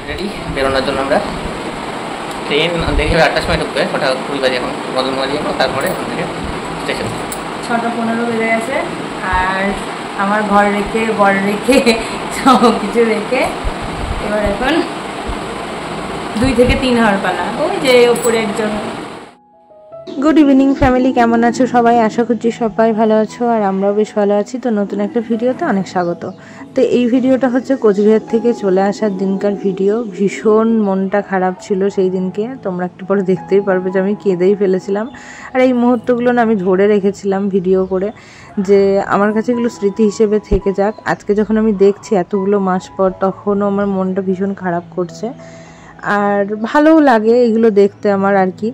Ready বেরোনোর জন্য। আমরা ট্রেন দেখে 8টার সময় ঢুকবে, 6টা 20 বাজে এখন মদনমোহন যাবো, তারপরে ওখান থেকে স্টেশন। 6টা 15 বেজে গেছে। আর আমার ঘর রেখে বর রেখে সব কিছু রেখে এবার এখন 2 থেকে 3 হওয়ার পালা। ওই যে ওপরে একজন। গুড ইভিনিং ফ্যামিলি, কেমন আছো সবাই? আশা করছি সবাই ভালো আছো, আর আমরাও বেশ ভালো আছি। তো নতুন একটা ভিডিওতে অনেক স্বাগত। তো এই ভিডিওটা হচ্ছে কোচবিহার থেকে চলে আসার দিনকার ভিডিও। ভীষণ মনটা খারাপ ছিল সেই দিনকে, তোমরা একটু পরে দেখতেই পারবে যে আমি কেঁদেই ফেলেছিলাম। আর এই মুহূর্তগুলো না আমি ধরে রেখেছিলাম ভিডিও করে, যে আমার কাছে এগুলো স্মৃতি হিসেবে থেকে যাক। আজকে যখন আমি দেখছি এতগুলো মাস পর, তখনও আমার মনটা ভীষণ খারাপ করছে। আর ভালোও লাগে এগুলো দেখতে আমার, আর কি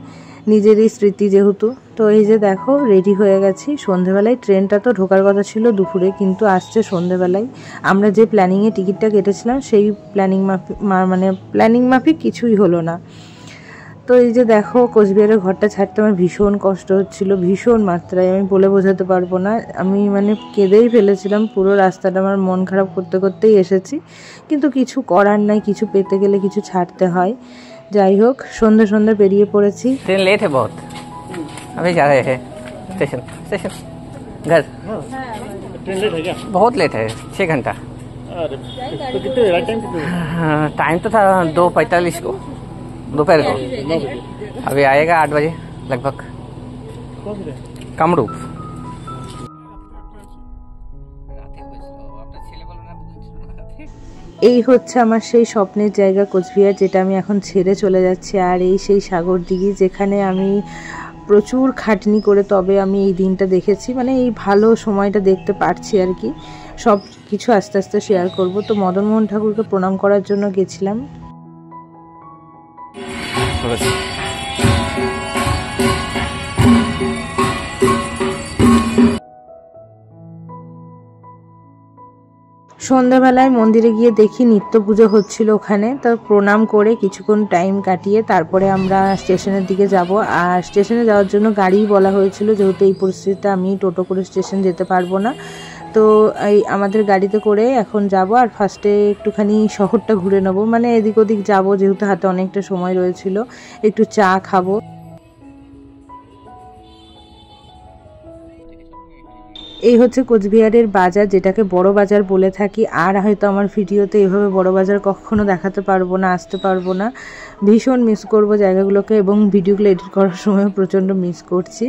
নিজেরই স্মৃতি যেহেতু। তো এই যে দেখো রেডি হয়ে গেছি। সন্ধেবেলায় ট্রেনটা তো ঢোকার কথা ছিল দুপুরে, কিন্তু আসছে সন্ধেবেলায়। আমরা যে প্ল্যানিংয়ে টিকিটটা কেটেছিলাম সেই প্ল্যানিং মাফিক কিছুই হলো না। তো এই যে দেখো কোচবিহারের ঘরটা ছাড়তে আমার ভীষণ কষ্ট হচ্ছিল, ভীষণ মাত্রায়, আমি বলে বোঝাতে পারবো না। আমি কেঁদেই ফেলেছিলাম পুরো রাস্তাটা, আমার মন খারাপ করতে করতেই এসেছি। কিন্তু কিছু করার নাই, কিছু পেতে গেলে কিছু ছাড়তে হয়। যাই হোক, সন্ধ্যে সন্ধ্যে বেরিয়ে পড়েছি। ट्रेन लेट है बहुत, अभी जा रहे हैं स्टेशन घर। ट्रेन लेट है क्या? बहुत लेट है, 6 घंटा। अरे तो कितने टाइम कितने? टाइम तो था 2:45 को, दोपहर को। 9 बजे। अभी आएगा 8 बजे लगभग। कौन से? कामरूप। এই হচ্ছে আমার সেই স্বপ্নের জায়গা কোচবিহার, যেটা আমি এখন ছেড়ে চলে যাচ্ছি। আর এই সেই সাগরদিঘি, যেখানে আমি প্রচুর খাটনি করে তবে আমি এই দিনটা দেখেছি, এই ভালো সময়টা দেখতে পারছি আর কি। সব কিছু আস্তে আস্তে শেয়ার করব। তো মদনমোহন ঠাকুরকে প্রণাম করার জন্য গেছিলাম। সন্ধ্যাবেলায় মন্দিরে গিয়ে দেখি নিত্য পুজো হচ্ছিল ওখানে। তো প্রণাম করে কিছুক্ষণ টাইম কাটিয়ে তারপরে আমরা স্টেশনের দিকে যাব। আর স্টেশনে যাওয়ার জন্য গাড়ি বলা হয়েছিল, যেহেতু এই পরিস্থিতিতে আমি টোটো করে স্টেশন যেতে পারবো না। তো এই আমাদের গাড়িতে করে এখন যাব। আর ফার্স্টে একটুখানি শহরটা ঘুরে নেবো, এদিক ওদিক যাবো, যেহেতু হাতে অনেকটা সময় রয়েছিল। একটু চা খাবো। এই হচ্ছে কোচবিহারের বাজার, যেটাকে বড় বাজার বলে থাকি। আর হয়তো আমার ভিডিওতে এভাবে বড় বাজার কখনো দেখাতে পারবো না, আসতে পারবো না। ভীষণ মিস করব জায়গাগুলোকে, এবং ভিডিওগুলো এডিট করার সময় প্রচণ্ড মিস করছি।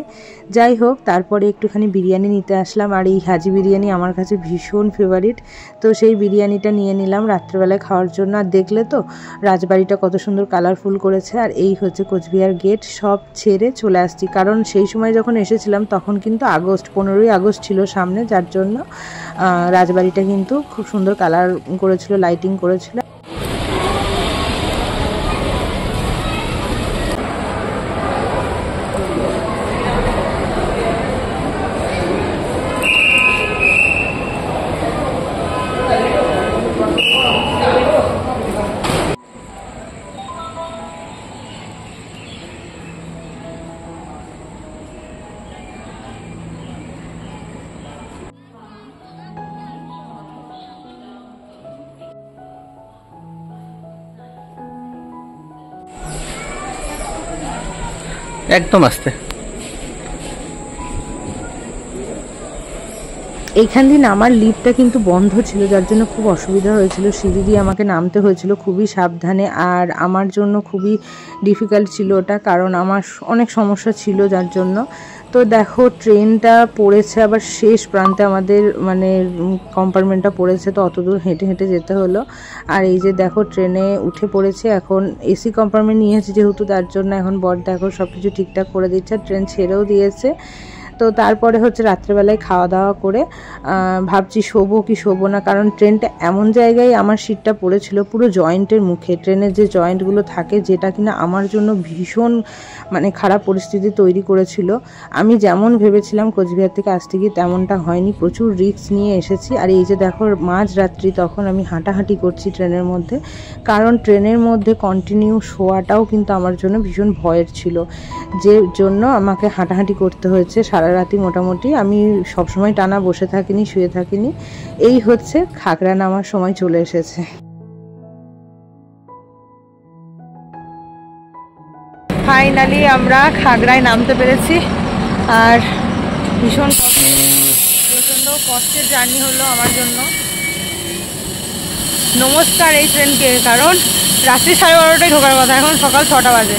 যাই হোক, তারপরে একটুখানি বিরিয়ানি নিতে আসলাম। আর এই হাজি বিরিয়ানি আমার কাছে ভীষণ ফেভারিট। তো সেই বিরিয়ানিটা নিয়ে নিলাম রাত্রেবেলায় খাওয়ার জন্য। আর দেখলে তো রাজবাড়িটা কত সুন্দর কালারফুল করেছে। আর এই হচ্ছে কোচবিহার গেট। সব ছেড়ে চলে আসছি, কারণ সেই সময় যখন এসেছিলাম তখন কিন্তু 15ই আগস্ট ছিল সামনে, যার জন্য রাজবাড়িটা কিন্তু খুব সুন্দর কালার করেছিল, লাইটিং করেছিল। একদম আস্তে। এইখান দিয়ে নামার লিফটটা কিন্তু বন্ধ ছিল, যার জন্য খুব অসুবিধা হয়েছিল। সিঁড়ি দিয়ে আমাকে নামতে হয়েছিল খুবই সাবধানে। আর আমার জন্য খুবই ডিফিকাল্ট ছিল ওটা, কারণ আমার অনেক সমস্যা ছিল যার জন্য। তো দেখো ট্রেনটা পড়েছে আবার শেষ প্রান্তে, আমাদের কম্পার্টমেন্টটা পড়েছে, তো অত দূর হেঁটে হেঁটে যেতে হলো। আর এই যে দেখো ট্রেনে উঠে পড়েছে। এখন এসি কম্পার্টমেন্ট নিয়েছি যেহেতু, তার জন্য এখন বর দেখো সব কিছু ঠিকঠাক করে দিচ্ছে। ট্রেন ছেড়েও দিয়েছে। তো তারপরে হচ্ছে রাত্রেবেলায় খাওয়া দাওয়া করে ভাবছি শোবো কি শোবো না, কারণ ট্রেনটা এমন জায়গায় আমার সিটটা পড়েছিল পুরো জয়েন্টের মুখে। ট্রেনের যে জয়েন্টগুলো থাকে, যেটা কিনা আমার জন্য ভীষণ খারাপ পরিস্থিতি তৈরি করেছিল। আমি যেমন ভেবেছিলাম কোচবিহার থেকে আসতে গিয়ে তেমনটা হয়নি, প্রচুর রিস্ক নিয়ে এসেছি। আর এই যে দেখো মাঝরাত্রি, তখন আমি হাঁটাহাঁটি করছি ট্রেনের মধ্যে, কারণ ট্রেনের মধ্যে কন্টিনিউ শোয়াটাও কিন্তু আমার জন্য ভীষণ ভয়ের ছিল, যে জন্য আমাকে হাঁটাহাঁটি করতে হয়েছে সারা রাতি মোটামুটি। আমি সবসময় টানা বসে থাকিনি, শুয়ে থাকিনি। এই হচ্ছে খাগড়া নামার সময় চলে এসেছে। ফাইনালি আমরা খাগড়ায় নামতে পেরেছি। আর ভীষণ প্রচণ্ড কষ্টের জার্নি হলো আমার জন্য। নমস্কার এই ট্রেনকে, কারণ রাত্রি 12:30টায় ঢোকার কথা, এখন সকাল 6টা বাজে।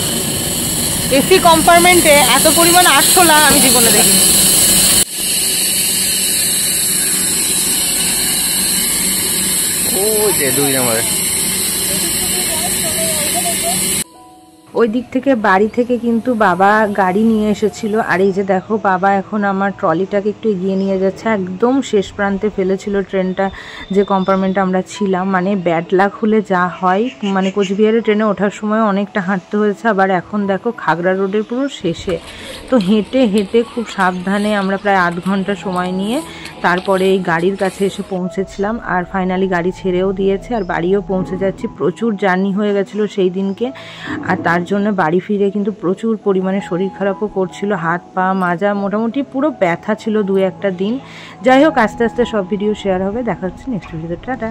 এসি কম্পার্টমেন্টে এত পরিমাণ আরশোলা আমি জীবনে দেখিনি। ওই যে 2 নম্বর। ওই দিক থেকে বাড়ি থেকে কিন্তু বাবা গাড়ি নিয়ে এসেছিল। আর এই যে দেখো বাবা এখন আমার ট্রলিটাকে একটু এগিয়ে নিয়ে যাচ্ছে। একদম শেষ প্রান্তে ফেলেছিল ট্রেনটা, যে কম্পার্টমেন্টে আমরা ছিলাম। মানে ব্যাড লাক হলে যা হয়, মানে কোচবিহারে ট্রেনে ওঠার সময় অনেকটা হাঁটতে হয়েছে, আবার এখন দেখো খাগড়া রোডের পুরো শেষে। তো হেঁটে হেঁটে খুব সাবধানে আমরা প্রায় 8 ঘন্টা সময় নিয়ে তারপরে এই গাড়ির কাছে এসে পৌঁছেছিলাম। আর ফাইনালি গাড়ি ছেড়েও দিয়েছে, আর বাড়িও পৌঁছে যাচ্ছি। প্রচুর জার্নি হয়ে গেছিলো সেই দিনকে, আর তার জন্য বাড়ি ফিরে কিন্তু প্রচুর পরিমাণে শরীর খারাপও করছিল, হাত পা মাজা মোটামুটি পুরো ব্যথা ছিল 2-1টা দিন। যাই হোক, আস্তে আস্তে সব ভিডিও শেয়ার হবে। দেখা হচ্ছে নেক্সট ভিডিওতে। টাটা।